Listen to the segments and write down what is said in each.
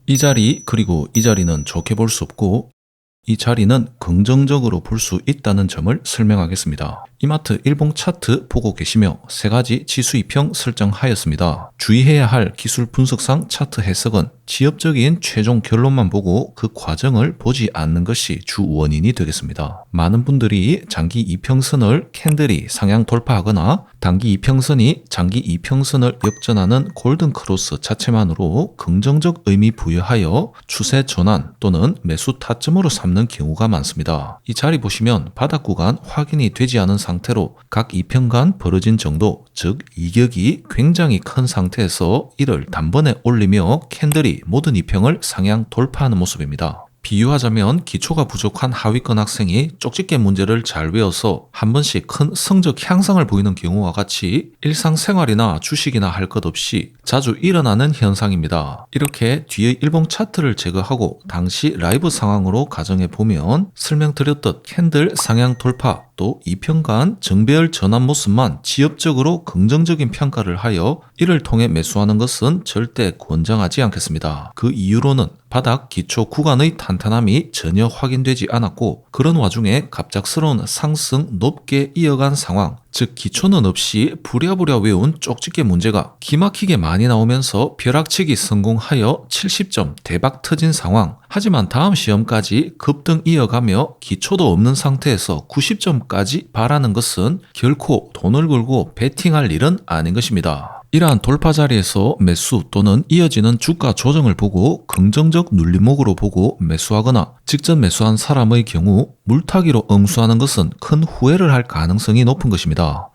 이 자리 그리고 이 자리는 좋게 볼 수 없고 이 자리는 긍정적으로 볼 수 있다는 점을 설명하겠습니다. 이마트 일봉 차트 보고 계시며 세 가지 지수 이평 설정하였습니다. 주의해야 할 기술 분석상 차트 해석은 지엽적인 최종 결론만 보고 그 과정을 보지 않는 것이 주 원인이 되겠습니다. 많은 분들이 장기 이평선을 캔들이 상향 돌파하거나 단기 이평선이 장기 이평선을 역전하는 골든 크로스 자체만으로 긍정적 의미 부여하여 추세 전환 또는 매수 타점으로 삼는 경우가 많습니다. 이 자리 보시면 바닥 구간 확인이 되지 않은 상태로 각 이평간 벌어진 정도, 즉 이격이 굉장히 큰 상태에서 이를 단번에 올리며 캔들이 모든 이평을 상향 돌파하는 모습입니다. 비유하자면 기초가 부족한 하위권 학생이 쪽집게 문제를 잘 외워서 한 번씩 큰 성적 향상을 보이는 경우와 같이 일상생활이나 주식이나 할 것 없이 자주 일어나는 현상입니다. 이렇게 뒤의 일봉 차트를 제거하고 당시 라이브 상황으로 가정해 보면 설명드렸듯 캔들 상향 돌파 또 이평간 정배열 전환 모습만 지엽적으로 긍정적인 평가를 하여 이를 통해 매수하는 것은 절대 권장하지 않겠습니다. 그 이유로는 바닥 기초 구간의 탄탄함이 전혀 확인되지 않았고 그런 와중에 갑작스러운 상승 높게 이어간 상황, 즉 기초는 없이 부랴부랴 외운 쪽집게 문제가 기막히게 많이 나오면서 벼락치기 성공하여 70점 대박 터진 상황. 하지만 다음 시험까지 급등 이어가며 기초도 없는 상태에서 90점까지 바라는 것은 결코 돈을 걸고 베팅할 일은 아닌 것입니다. 이러한 돌파 자리에서 매수 또는 이어지는 주가 조정을 보고 긍정적 눌림목으로 보고 매수하거나 직전 매수한 사람의 경우 물타기로 응수하는 것은 큰 후회를 할 가능성이 높은 것입니다.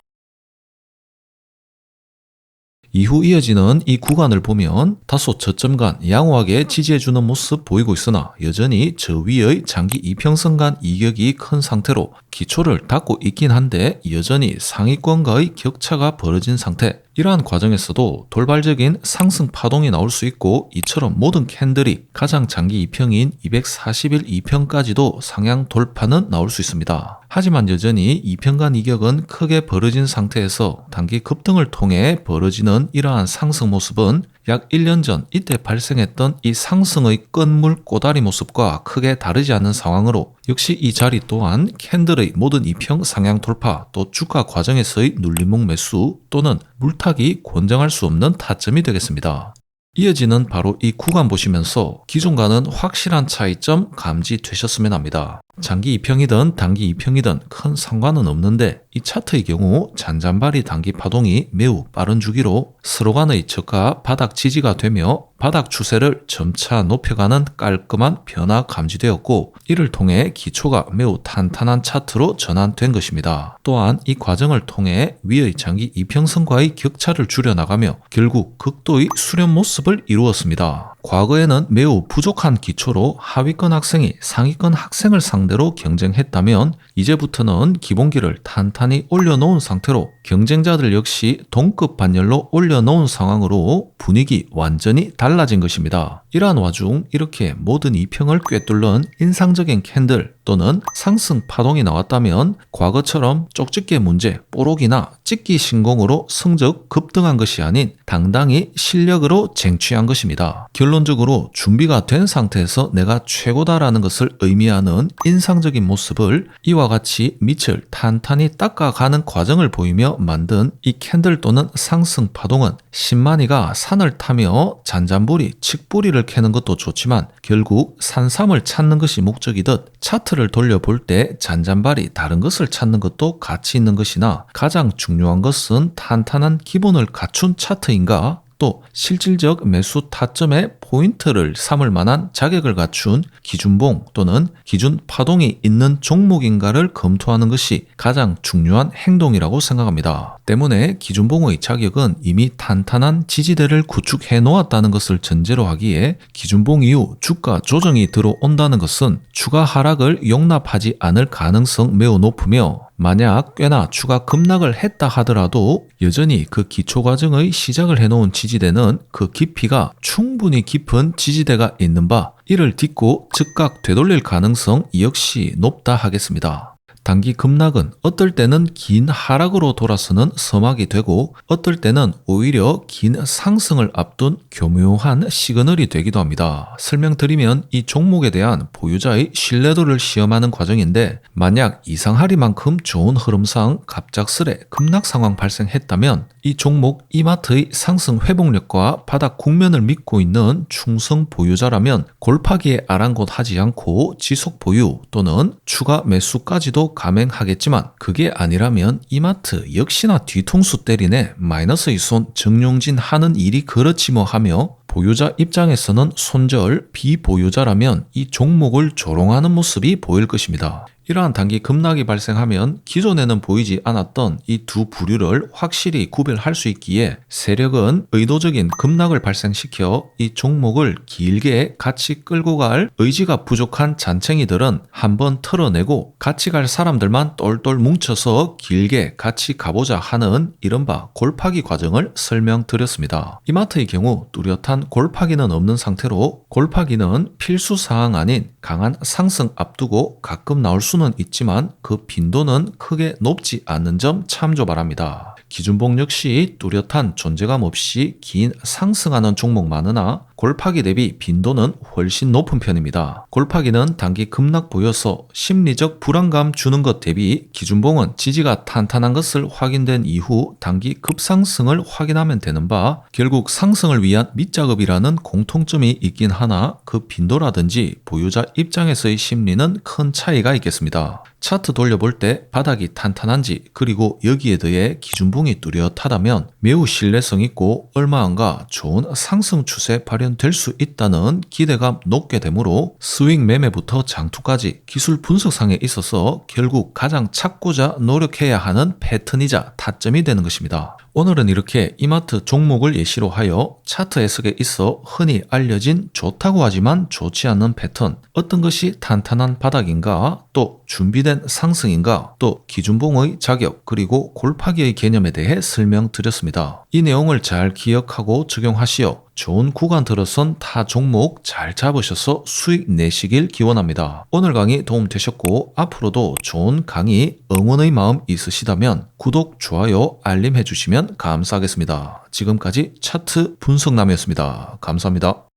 이후 이어지는 이 구간을 보면 다소 저점 간 양호하게 지지해주는 모습 보이고 있으나 여전히 저 위의 장기 이평선 간 이격이 큰 상태로 기초를 닫고 있긴 한데 여전히 상위권과의 격차가 벌어진 상태. 이러한 과정에서도 돌발적인 상승 파동이 나올 수 있고 이처럼 모든 캔들이 가장 장기 이평인 240일 이평까지도 상향 돌파는 나올 수 있습니다. 하지만 여전히 이평간 이격은 크게 벌어진 상태에서 단기 급등을 통해 벌어지는 이러한 상승 모습은 약 1년 전 이때 발생했던 이 상승의 끝물 꼬다리 모습과 크게 다르지 않은 상황으로 역시 이 자리 또한 캔들의 모든 이평 상향 돌파 또 주가 과정에서의 눌림목 매수 또는 물타기 권장할 수 없는 타점이 되겠습니다. 이어지는 바로 이 구간 보시면서 기존과는 확실한 차이점 감지되셨으면 합니다. 장기 이평이든 단기 이평이든 큰 상관은 없는데 이 차트의 경우 잔잔바리 단기 파동이 매우 빠른 주기로 서로 간의 저가 바닥 지지가 되며 바닥 추세를 점차 높여가는 깔끔한 변화 감지되었고 이를 통해 기초가 매우 탄탄한 차트로 전환된 것입니다. 또한 이 과정을 통해 위의 장기 이평선과의 격차를 줄여나가며 결국 극도의 수렴 모습을 이루었습니다. 과거에는 매우 부족한 기초로 하위권 학생이 상위권 학생을 상대로 경쟁했다면 이제부터는 기본기를 탄탄히 올려놓은 상태로 경쟁자들 역시 동급 반열로 올려놓은 상황으로 분위기 완전히 달라진 것입니다. 이러한 와중 이렇게 모든 이평을 꿰뚫는 인상적인 캔들 또는 상승 파동이 나왔다면 과거처럼 쪽집게 문제, 뽀록이나 찍기 신공으로 성적 급등한 것이 아닌 당당히 실력으로 쟁취한 것입니다. 결론적으로 준비가 된 상태에서 내가 최고다라는 것을 의미하는 인상적인 모습을 이와 같이 밑을 탄탄히 닦아가는 과정을 보이며 만든 이 캔들 또는 상승 파동은 신만이가 산을 타며 잔잔불이 칡뿌리를 캐는 것도 좋지만 결국 산삼을 찾는 것이 목적이듯 차트를 돌려볼 때 잔잔발이 다른 것을 찾는 것도 가치 있는 것이나 가장 중요한 것은 탄탄한 기본을 갖춘 차트인가 또 실질적 매수 타점의 포인트를 삼을 만한 자격을 갖춘 기준봉 또는 기준 파동이 있는 종목인가를 검토하는 것이 가장 중요한 행동이라고 생각합니다. 때문에 기준봉의 자격은 이미 탄탄한 지지대를 구축해 놓았다는 것을 전제로 하기에 기준봉 이후 주가 조정이 들어온다는 것은 추가 하락을 용납하지 않을 가능성 매우 높으며 만약 꽤나 추가 급락을 했다 하더라도 여전히 그 기초 과정의 시작을 해놓은 지지대는 그 깊이가 충분히 깊은 지지대가 있는 바 이를 딛고 즉각 되돌릴 가능성 역시 높다 하겠습니다. 단기 급락은 어떨 때는 긴 하락으로 돌아서는 서막이 되고 어떨 때는 오히려 긴 상승을 앞둔 교묘한 시그널이 되기도 합니다. 설명드리면 이 종목에 대한 보유자의 신뢰도를 시험하는 과정인데 만약 이상하리만큼 좋은 흐름상 갑작스레 급락 상황 발생했다면 이 종목 이마트의 상승 회복력과 바닥 국면을 믿고 있는 충성 보유자라면 골파기에 아랑곳하지 않고 지속 보유 또는 추가 매수까지도 감행하겠지만 그게 아니라면 이마트 역시나 뒤통수 때리네 마이너스의 손 정용진하는 일이 그렇지 뭐 하며 보유자 입장에서는 손절 비보유자라면 이 종목을 조롱하는 모습이 보일 것입니다. 이러한 단기 급락이 발생하면 기존에는 보이지 않았던 이 두 부류를 확실히 구별할 수 있기에 세력은 의도적인 급락을 발생시켜 이 종목을 길게 같이 끌고 갈 의지가 부족한 잔챙이들은 한번 털어내고 같이 갈 사람들만 똘똘 뭉쳐서 길게 같이 가보자 하는 이른바 골파기 과정을 설명드렸습니다. 이마트의 경우 뚜렷한 골파기는 없는 상태로 골파기는 필수사항 아닌 강한 상승 앞두고 가끔 나올 수는 있지만 그 빈도는 크게 높지 않는 점 참조 바랍니다. 기준봉 역시 뚜렷한 존재감 없이 긴 상승하는 종목 많으나 골파기 대비 빈도는 훨씬 높은 편입니다. 골파기는 단기 급락 보여서 심리적 불안감 주는 것 대비 기준봉은 지지가 탄탄한 것을 확인된 이후 단기 급상승을 확인하면 되는 바 결국 상승을 위한 밑작업이라는 공통점이 있긴 하나 그 빈도라든지 보유자 입장에서의 심리는 큰 차이가 있겠습니다. 차트 돌려볼 때 바닥이 탄탄한지 그리고 여기에 더해 기준봉이 뚜렷하다면 매우 신뢰성 있고 얼마 안가 좋은 상승 추세 발현될 수 있다는 기대감 높게 되므로 스윙 매매부터 장투까지 기술 분석상에 있어서 결국 가장 찾고자 노력해야 하는 패턴이자 타점이 되는 것입니다. 오늘은 이렇게 이마트 종목을 예시로 하여 차트 해석에 있어 흔히 알려진 좋다고 하지만 좋지 않는 패턴, 어떤 것이 탄탄한 바닥인가, 또 준비된 상승인가, 또 기준봉의 자격, 그리고 골파기의 개념에 대해 설명드렸습니다. 이 내용을 잘 기억하고 적용하시어 좋은 구간 들어선 타 종목 잘 잡으셔서 수익 내시길 기원합니다. 오늘 강의 도움되셨고 앞으로도 좋은 강의 응원의 마음 있으시다면 구독, 좋아요, 알림 해주시면 감사하겠습니다. 지금까지 차트 분석남이었습니다. 감사합니다.